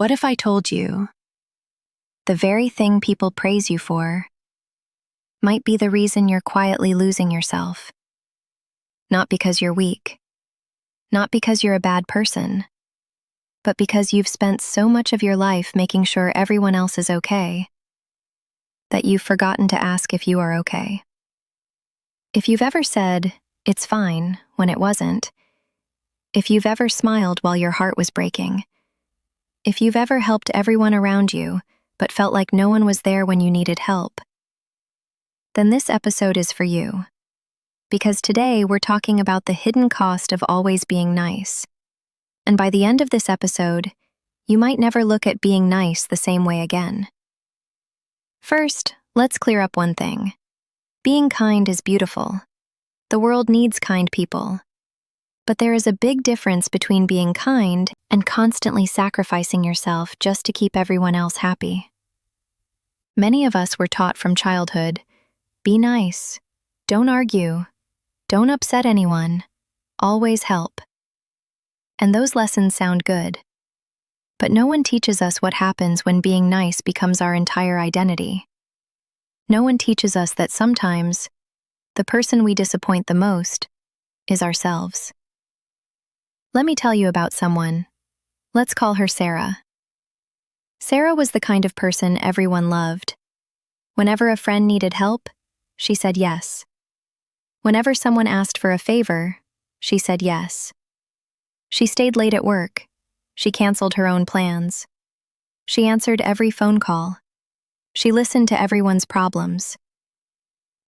What if I told you the very thing people praise you for might be the reason you're quietly losing yourself? Not because you're weak, not because you're a bad person, but because you've spent so much of your life making sure everyone else is okay that you've forgotten to ask if you are okay. If you've ever said, "It's fine," when it wasn't, if you've ever smiled while your heart was breaking, if you've ever helped everyone around you but felt like no one was there when you needed help, then this episode is for you. Because today we're talking about the hidden cost of always being nice. And by the end of this episode, you might never look at being nice the same way again. First, let's clear up one thing. Being kind is beautiful. The world needs kind people. But there is a big difference between being kind and constantly sacrificing yourself just to keep everyone else happy. Many of us were taught from childhood, be nice, don't argue, don't upset anyone, always help. And those lessons sound good. But no one teaches us what happens when being nice becomes our entire identity. No one teaches us that sometimes the person we disappoint the most is ourselves. Let me tell you about someone. Let's call her Sarah. Sarah was the kind of person everyone loved. Whenever a friend needed help, she said yes. Whenever someone asked for a favor, she said yes. She stayed late at work. She canceled her own plans. She answered every phone call. She listened to everyone's problems.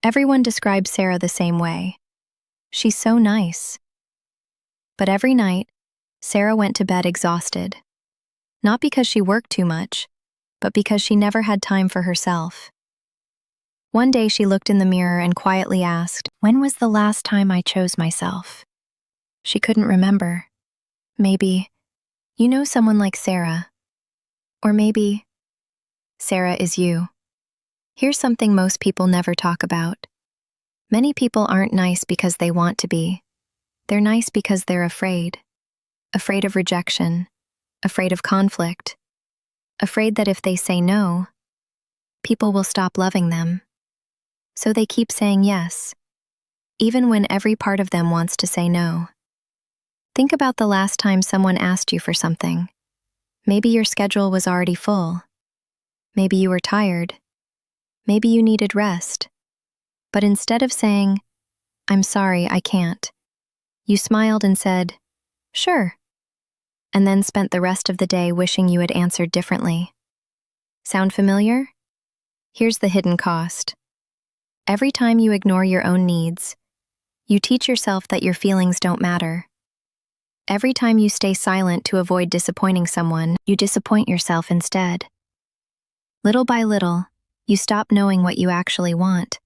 Everyone describes Sarah the same way. She's so nice. But every night, Sarah went to bed exhausted. Not because she worked too much, but because she never had time for herself. One day she looked in the mirror and quietly asked, "When was the last time I chose myself?" She couldn't remember. Maybe, you know someone like Sarah. Or maybe, Sarah is you. Here's something most people never talk about. Many people aren't nice because they want to be. They're nice because they're afraid. Afraid of rejection. Afraid of conflict. Afraid that if they say no, people will stop loving them. So they keep saying yes, even when every part of them wants to say no. Think about the last time someone asked you for something. Maybe your schedule was already full. Maybe you were tired. Maybe you needed rest. But instead of saying, "I'm sorry, I can't," you smiled and said, "Sure," and then spent the rest of the day wishing you had answered differently. Sound familiar? Here's the hidden cost. Every time you ignore your own needs, you teach yourself that your feelings don't matter. Every time you stay silent to avoid disappointing someone, you disappoint yourself instead. Little by little, you stop knowing what you actually want.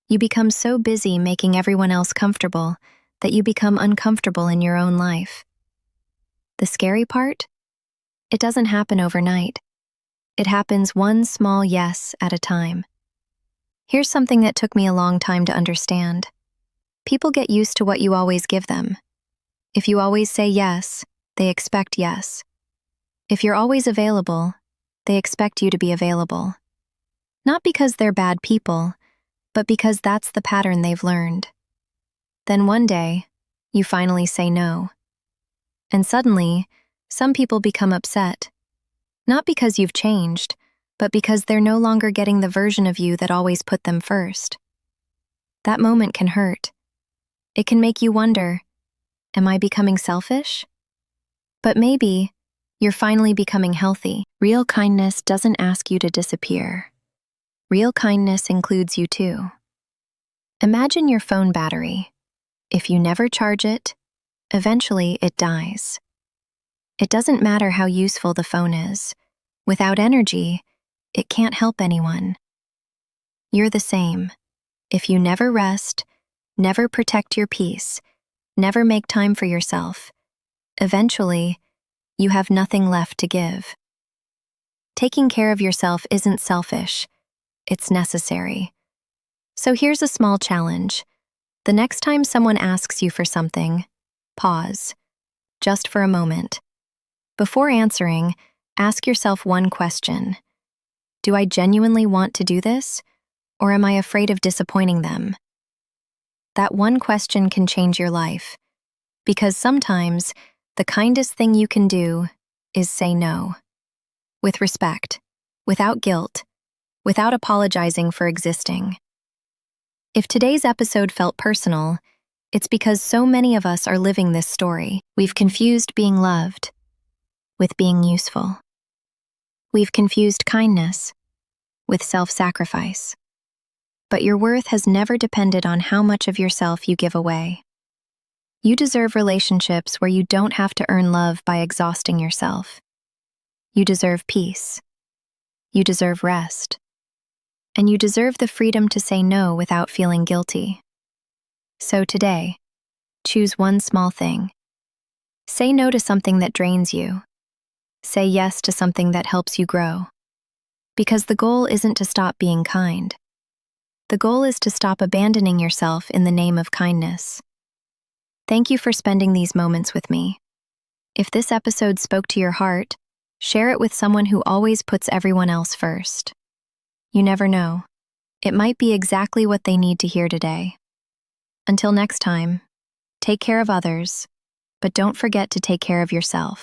You become so busy making everyone else comfortable that you become uncomfortable in your own life. The scary part? It doesn't happen overnight. It happens one small yes at a time. Here's something that took me a long time to understand. People get used to what you always give them. If you always say yes, they expect yes. If you're always available, they expect you to be available. Not because they're bad people, but because that's the pattern they've learned. Then one day, you finally say no. And suddenly, some people become upset. Not because you've changed, but because they're no longer getting the version of you that always put them first. That moment can hurt. It can make you wonder, am I becoming selfish? But maybe you're finally becoming healthy. Real kindness doesn't ask you to disappear. Real kindness includes you too. Imagine your phone battery. If you never charge it, eventually it dies. It doesn't matter how useful the phone is. Without energy, it can't help anyone. You're the same. If you never rest, never protect your peace, never make time for yourself, eventually, you have nothing left to give. Taking care of yourself isn't selfish, it's necessary. So here's a small challenge. The next time someone asks you for something, pause, just for a moment. Before answering, Ask yourself one question. Do I genuinely want to do this, or am I afraid of disappointing them? That one question can change your life, because sometimes the kindest thing you can do is say no. With respect, without guilt, without apologizing for existing. If today's episode felt personal, it's because so many of us are living this story. We've confused being loved with being useful. We've confused kindness with self-sacrifice. But your worth has never depended on how much of yourself you give away. You deserve relationships where you don't have to earn love by exhausting yourself. You deserve peace. You deserve rest. And you deserve the freedom to say no without feeling guilty. So today, choose one small thing. Say no to something that drains you. Say yes to something that helps you grow. Because the goal isn't to stop being kind. The goal is to stop abandoning yourself in the name of kindness. Thank you for spending these moments with me. If this episode spoke to your heart, share it with someone who always puts everyone else first. You never know. It might be exactly what they need to hear today. Until next time, take care of others, but don't forget to take care of yourself.